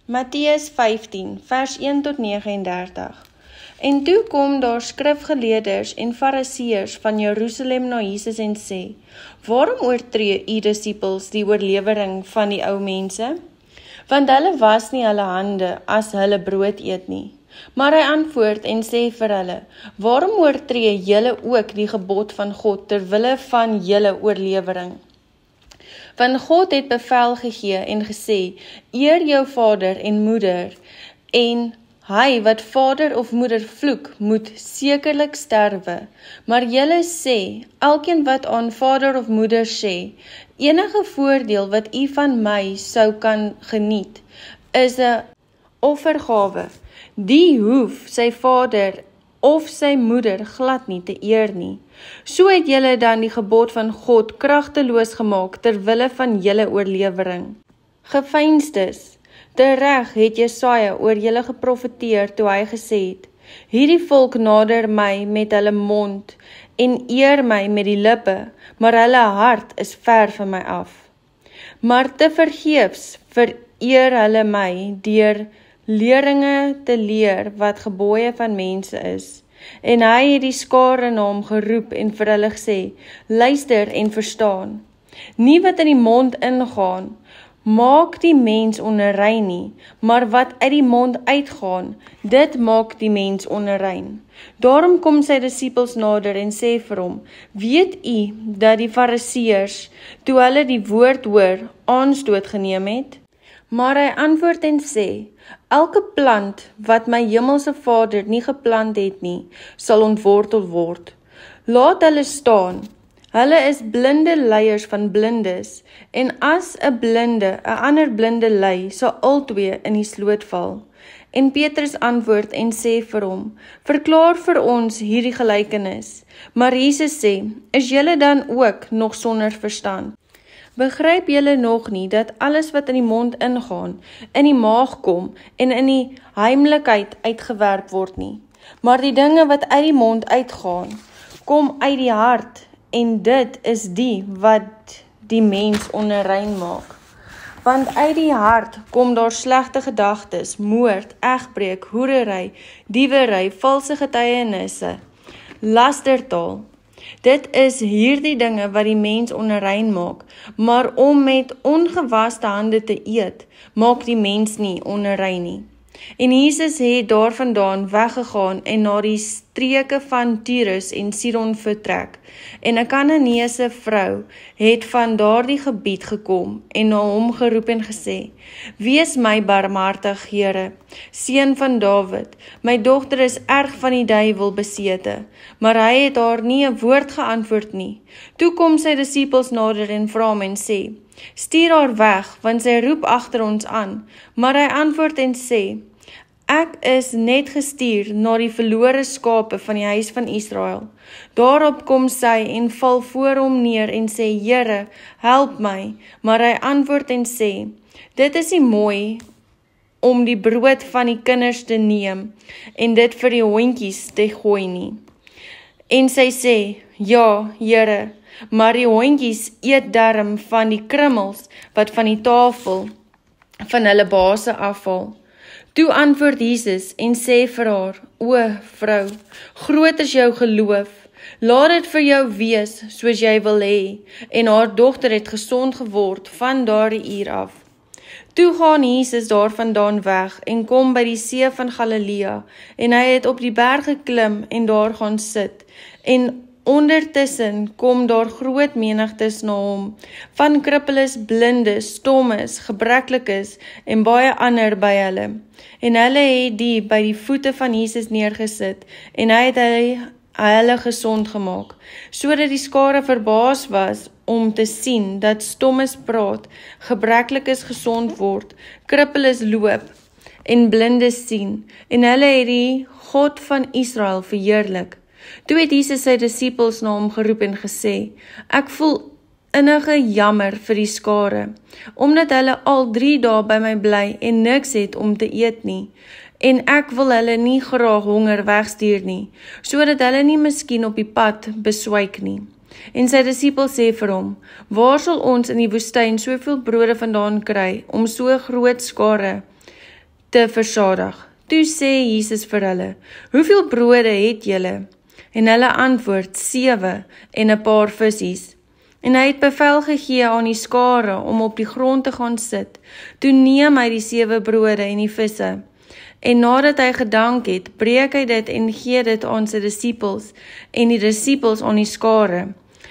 Matteus 15, vers 1 tot 39. En toe kom daar skrifgeleerders en fariseërs van Jerusalem na Jesus en sê, waarom oortree u disippels die oorlewering van die ou mense? Want hulle was nie hulle hande as hulle brood eet nie. Maar hy antwoord en sê vir hulle, waarom oortree julle ook die gebod van God ter wille van julle oorlewering? Want God het bevel gegee en gesê, eer jou vader en moeder, en hy wat vader of moeder vloek, moet sekerlik sterwe. Maar julle sê, elkeen wat aan vader of moeder sê, enige voordeel wat u van my sou kan geniet, is 'n offergawe. Die hoef sy vader of sy moeder glad nie te eer nie. So het julle dan die gebod van God kragteloos gemaak ter wille van julle oorlewering. Geveinsdes, tereg het Jesaja oor julle geprofeteer toe hy gesê het, hierdie volk nader my met hulle mond en eer my met die lippe, maar hulle hart is ver van my af. Maar te vergeefs vereer hulle my deur leringe te leer wat gebooie van mense is. En hy het die skare na hom geroep en vir hulle gesê, luister en verstaan. Nie wat in die mond ingaan, maak die mens onrein nie, maar wat uit die mond uitgaan, dit maak die mens onrein. Daarom kom sy disippels nader en sê vir hom, weet u dat die fariseërs, toe hulle die woord hoor, aanstoot geneem het? Maar hy antwoord en sê, elke plant wat my hemelse Vader nie geplant het nie, sal ontwortel word. Laat hulle staan. Hulle is blinde leiers van blindes, en as 'n blinde 'n ander blinde lei, sal albei in die sloot val. En Petrus antwoord en sê vir hom, verklaar vir ons hierdie gelykenis. Maar Jesus sê, is julle dan ook nog sonder verstand? Begryp julle nog nie dat alles wat in die mond ingaan, in die maag kom en in die heimlikheid uitgewerp word nie? Maar die dinge wat uit die mond uitgaan, kom uit die hart, en dit is die wat die mens onrein maak. Want uit die hart kom daar slegte gedagtes, moord, egbreek, hoerery, diewery, valse getuienisse, lastertaal. Dit is hierdie dinge wat die mens onrein maak, maar om met ongewaste hande te eet, maak die mens nie onrein nie. En Jesus het daarvandaan weggegaan en na die streke van Tyrus en Sidon vertrek. En 'n Kananeese vrou het van daardie gebied gekom en na hom geroep en gesê, wees my barmhartig, Here, seun van Dawid, my dogter is erg van die duiwel besete. Maar hy het haar nie 'n woord geantwoord nie. Toe kom sy disippels nader en vra hom en sê, stuur haar weg, want sy roep agter ons aan. Maar hy antwoord en sê, ek is net gestuur na die verlore skape van die huis van Israel. Daarop kom sy en val voor hom neer en sê, Here, help my. Maar hy antwoord en sê, dit is nie mooi om die brood van die kinders te neem en dit vir die hondjies te gooi nie. En sy sê, ja, Here, maar die hondjies eet darm van die krummels wat van die tafel van hulle baase afval. Toe antwoord Jesus en sê vir haar, o vrou, groot is jou geloof, laat dit vir jou wees soos jy wil hê, en haar dogter het gesond geword van daardie uur af. Toe gaan Jesus daarvandaan weg en kom by die see van Galilea, en hy het op die berg geklim en daar gaan sit, en ondertussen kom daar groot menigtes na hom, van krippeles, blindes, stommes, gebreklikes en baie ander by hulle. En hulle het die by die voete van Jesus neergesit, en hy het hulle gesond gemaak, sodat die skare verbaas was om te sien dat stommes praat, gebreklikes gesond word, krippeles loop en blindes sien, en hulle het die God van Israel verheerlik. Toe het Jesus sy disippels na hom geroep en gesê, ek voel innige jammer vir die skare, omdat hulle al 3 dae by my bly en niks het om te eet nie, en ek wil hulle nie graag honger wegstuur nie, sodat hulle nie miskien op die pad beswyk nie. En sy disippels sê vir hom, waar sal ons in die woestyn soveel brode vandaan kry, om so groot skare te versadig. Toe sê Jesus vir hulle, hoeveel brode het julle? En hulle antwoord, 7 en 'n paar visies. En hy het bevel gegee aan die skare om op die grond te gaan sit. Toe neem hy die 7 brode en die visse. En nadat hy gedank het, breek hy dit en gee dit aan sy disippels en die disippels aan die skare.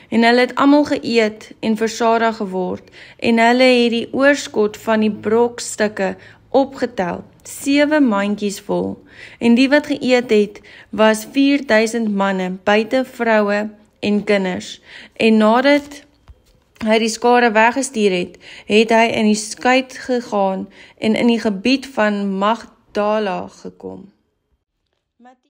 En hulle het almal geëet en versadig geword, en hulle het die oorskot van die brokstukke opgetel, 7 mandjies vol. En die wat geëet het, was 4000 manne, buite vroue en kinders. En nadat hy die skare weggestuur het, het hy in die skuit gegaan en in die gebied van Magdala gekom.